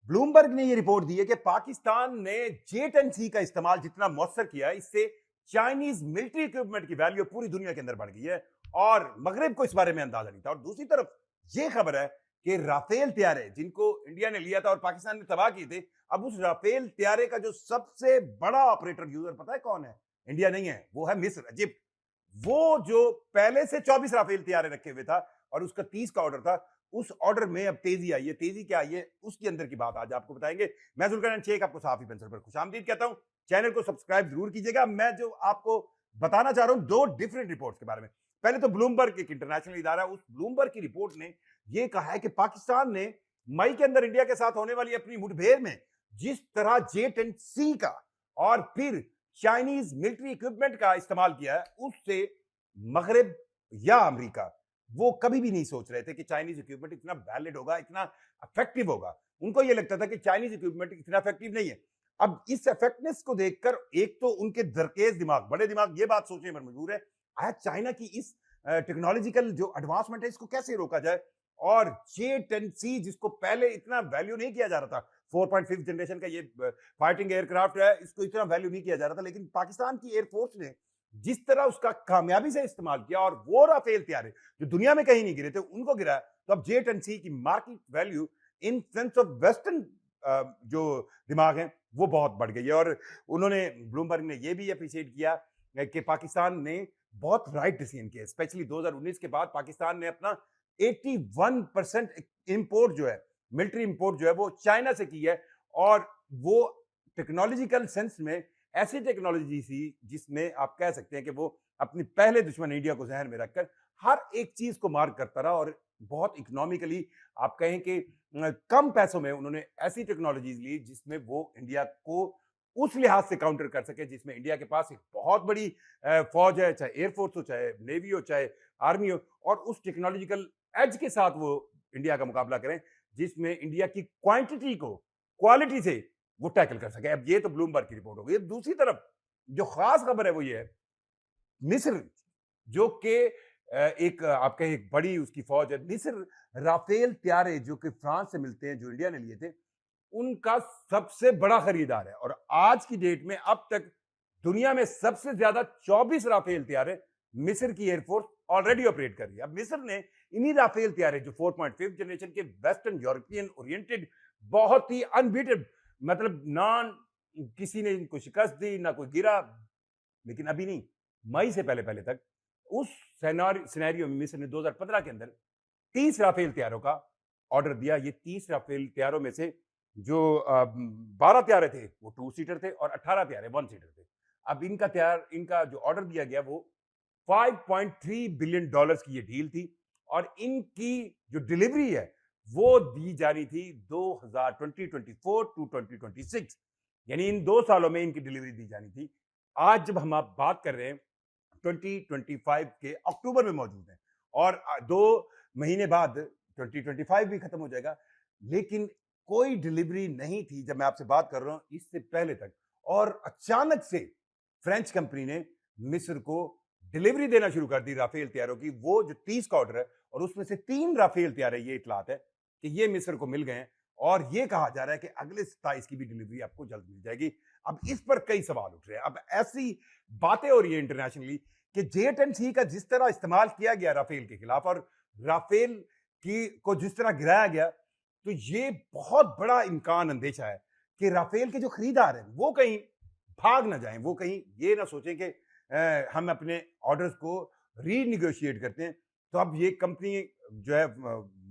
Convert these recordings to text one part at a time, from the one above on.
Bloomberg ने यह report दी है कि पाकिस्तान ने J-10C का इस्तेमाल जितना मौसर किया है, इससे चाइनीज मिलिट्री इक्विपमेंट की वैल्यू पूरी दुनिया के अंदर बढ़ गई है और मगरिब को इस बारे में अंदाजा नहीं था। और दूसरी तरफ यह खबर है कि राफेल त्यारे जिनको इंडिया ने लिया था और पाकिस्तान ने तबाह किए थे, अब उस राफेल त्यारे का जो सबसे बड़ा ऑपरेटर यूजर पता है कौन है? इंडिया नहीं है, वो है मिस्र, इजिप्ट। वो जो पहले से 24 राफेल त्यारे रखे हुए था और उसका 30 का ऑर्डर था, उस ऑर्डर में अब तेजी आई है। तेजी क्या आई है उसके अंदर की बात आज आपको बताएंगे। मैं जुल्करनैन शेख आपको साफी पेंसिल पर खुशामदीद कहता हूं। चैनल को सब्सक्राइब जरूर कीजिएगा। मैं जो आपको बताना चाह रहा हूं दो डिफरेंट रिपोर्ट्स के बारे में। पहले तो ब्लूमबर्ग एक इंटरनेशनल इदारा, उस ब्लूमबर्ग की रिपोर्ट ने यह कहा है कि पाकिस्तान ने मई के अंदर इंडिया के साथ होने वाली अपनी मुठभेड़ में जिस तरह J-10C का और फिर चाइनीज मिलिट्री इक्विपमेंट का इस्तेमाल किया है, उससे मगरिब या अमेरिका वो कभी भी नहीं सोच रहे थे कि चाइनीज इक्विपमेंट इतना वैलिड होगा, इतना इफेक्टिव होगा। उनको यह लगता था कि चाइनीज इक्विपमेंट इतना इफेक्टिव नहीं है। अब इस इफेक्टनेस को देखकर एक तो उनके दरकेज दिमाग, बड़े दिमाग ये बात सोचने पर मजबूर है, आया चाइना की इस टेक्नोलॉजिकल जो एडवांसमेंट है इसको कैसे रोका जाए। और J-10C जिसको पहले इतना वैल्यू नहीं किया जा रहा था, 4.5 जनरेशन का ये फाइटिंग एयरक्राफ्ट है, इसको इतना वैल्यू नहीं किया जा रहा था, लेकिन पाकिस्तान की एयरफोर्स ने जिस तरह उसका कामयाबी से इस्तेमाल किया और वो राफेल त्यारे जो दुनिया में कहीं नहीं गिरे थे उनको गिरा, तो अब J-10C की market value in sense of western जो दिमाग है वो बहुत बढ़ गई है। और उन्होंने ब्लूमबर्ग ने यह भी अप्रिशिएट किया कि पाकिस्तान ने बहुत राइट डिसीजन किया। स्पेशली 2019 के बाद पाकिस्तान ने अपना 81% इंपोर्ट जो है, मिलिट्री इंपोर्ट जो है वो चाइना से की है। और वो टेक्नोलॉजिकल सेंस में ऐसी टेक्नोलॉजी थी जिसमें आप कह सकते हैं कि वो अपनी पहले दुश्मन इंडिया को जहन में रखकर हर एक चीज को मार्क करता रहा और बहुत इकोनॉमिकली आप कहें कि कम पैसों में उन्होंने ऐसी टेक्नोलॉजीज ली जिसमें वो इंडिया को उस लिहाज से काउंटर कर सके जिसमें इंडिया के पास एक बहुत बड़ी फौज है, चाहे एयरफोर्स हो, चाहे नेवी हो, चाहे आर्मी हो, और उस टेक्नोलॉजिकल एज के साथ वो इंडिया का मुकाबला करें जिसमें इंडिया की क्वांटिटी को क्वालिटी से वो टैकल कर सके। अब ये तो ब्लूमबर्ग की रिपोर्ट हो गई। अब दूसरी तरफ जो खास खबर है वो ये है, मिस्र जो कि एक आप कहें एक बड़ी उसकी फौज है, मिस्र राफेल त्यारे जो कि फ्रांस से मिलते हैं, जो इंडिया ने लिए थे, उनका सबसे बड़ा खरीदार है। और आज की डेट में अब तक दुनिया में सबसे ज्यादा 24 राफेल त्यारे मिस्र की एयरफोर्स ऑलरेडी ऑपरेट कर रही है। अब मिस्र ने इन्हीं राफेल त्यारे जो 4.5 जनरेशन के वेस्टर्न यूरोपियन ओरिएंटेड, बहुत ही अनबीटेड, मतलब ना किसी ने इनको शिकस्त दी ना कोई गिरा, लेकिन अभी नहीं, मई से पहले पहले तक उस सिनेरियो में मिस्र ने 2015 के अंदर 30 राफेल त्यारों का ऑर्डर दिया। ये 30 राफेल त्यारों में से जो 12 त्यारे थे वो 2 सीटर थे और 18 त्यारे 1 सीटर थे। अब इनका जो ऑर्डर दिया गया वो 5.3 बिलियन डॉलर्स की ये डील थी और इनकी जो डिलीवरी है वो दी जा रही थी 2024 टू 2026, यानी इन 2 सालों में इनकी डिलीवरी दी जानी थी। आज जब हम आप बात कर रहे हैं 2025 के अक्टूबर में मौजूद हैं और 2 महीने बाद 2025 भी खत्म हो जाएगा, लेकिन कोई डिलीवरी नहीं थी जब मैं आपसे बात कर रहा हूं इससे पहले तक। और अचानक से फ्रेंच कंपनी ने मिस्र को डिलीवरी देना शुरू कर दी राफेल त्यारों की। वो जो 30 का ऑर्डर है और उसमें से 3 राफेल त्यारे, ये इतलात है कि ये मिस्र को मिल गए हैं और ये कहा जा रहा है कि अगले 27 की भी डिलीवरी आपको जल्द मिल जाएगी। अब इस पर कई सवाल उठ रहे हैं। अब ऐसी बातें हो रही है इंटरनेशनली कि J-10C का जिस तरह इस्तेमाल किया गया राफेल के खिलाफ और राफेल की को जिस तरह गिराया गया, तो ये बहुत बड़ा इम्कान अंदेशा है कि राफेल के जो खरीदार हैं वो कहीं भाग ना जाएं, वो कहीं ये ना सोचें कि हम अपने ऑर्डर्स को रीनिगोशिएट करते हैं। तो अब ये कंपनी जो है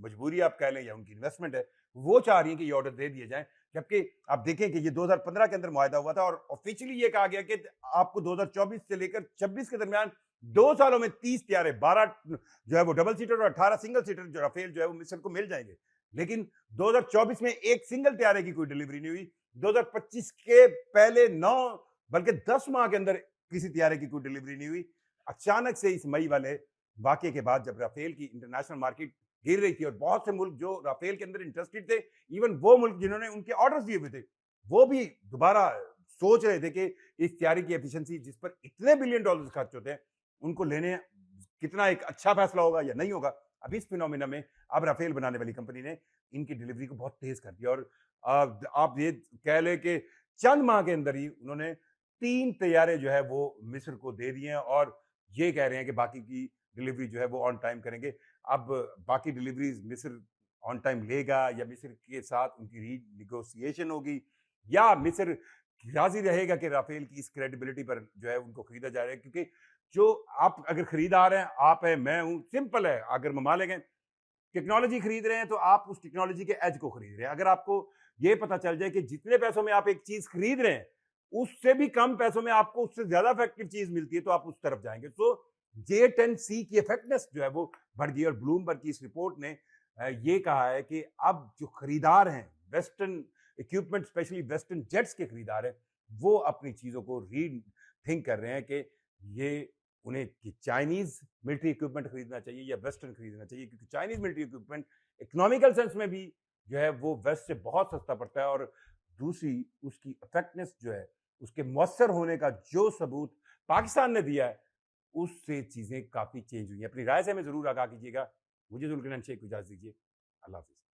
मजबूरी आप कह लें या उनकी इन्वेस्टमेंट है, वो चाह रही है कि ये ऑर्डर दे दिए जाएं। जबकि आप देखें कि ये 2015 के अंदर मुआहदा हुआ था और ऑफिशियली ये कहा गया कि आपको 2024 से लेकर 26 के दरमियान 2 सालों में 30 त्यारे, 12 जो है वो डबल सीटर और 18 सिंगल सीटर जो राफेल जो है वो मिस्र को मिल जाएंगे। लेकिन 2024 में एक सिंगल त्यारे की कोई डिलीवरी नहीं हुई। 2025 के पहले 9 बल्कि 10 माह के अंदर किसी त्यारे की कोई डिलीवरी नहीं हुई। अचानक से इस मई वाले वाकये के बाद जब राफेल की इंटरनेशनल मार्केट गिर रही थी और बहुत से मुल्क जो राफेल के अंदर इंटरेस्टेड थे, इवन वो मुल्क जिन्होंने उनके ऑर्डर्स दिए हुए थे, वो भी दोबारा सोच रहे थे कि इस त्यारे की एफिशिएंसी जिस पर इतने बिलियन डॉलर्स खर्च होते हैं, उनको लेने कितना एक अच्छा फैसला होगा या नहीं होगा। अब इस फिनोमिना में अब राफेल बनाने वाली कंपनी ने इनकी डिलीवरी को बहुत तेज कर दिया और आप ये कह लें कि चंद माह के अंदर ही उन्होंने 3 तैयारे जो है वो मिस्र को दे दिए हैं और ये कह रहे हैं कि बाकी की डिलीवरी जो है वो ऑन टाइम करेंगे। अब बाकी डिलीवरीज मिस्र ऑन टाइम लेगा या मिस्र के साथ उनकी रीनेगोशिएशन होगी या मिस्र राजी रहेगा कि राफेल की इस क्रेडिबिलिटी पर जो है उनको खरीदा जा रहा है, क्योंकि जो आप अगर खरीदार हैं, आप हैं, मैं हूं, सिंपल है। अगर ममालिक हैं, टेक्नोलॉजी खरीद रहे हैं तो आप उस टेक्नोलॉजी के एज को खरीद रहे हैं। अगर आपको ये पता चल जाए कि जितने पैसों में आप एक चीज खरीद रहे हैं उससे भी कम पैसों में आपको उससे ज्यादा इफेक्टिव चीज मिलती है तो आप उस तरफ जाएंगे। तो J10C की इफेक्टनेस जो है वो बढ़ गई और ब्लूमबर्ग की इस रिपोर्ट ने ये कहा है कि अब जो खरीदार हैं, western equipment specially western jets के खरीदार हैं, वो अपनी चीजों को री थिंक कर रहे हैं कि ये उन्हें कि चाइनीज मिलिट्री इक्विपमेंट खरीदना चाहिए या वेस्टर्न खरीदना चाहिए, क्योंकि Chinese military equipment economical sense में भी जो है वो वेस्ट से बहुत सस्ता पड़ता है और दूसरी उसकी इफेक्टनेस जो है उसके मौसर होने का जो सबूत पाकिस्तान ने दिया है उससे चीजें काफी चेंज हुई हैं। अपनी राय से हमें जरूर आगाह कीजिएगा। मुझे जुल्किरन शेख को इजाजत दीजिए। अल्लाह हाफिज।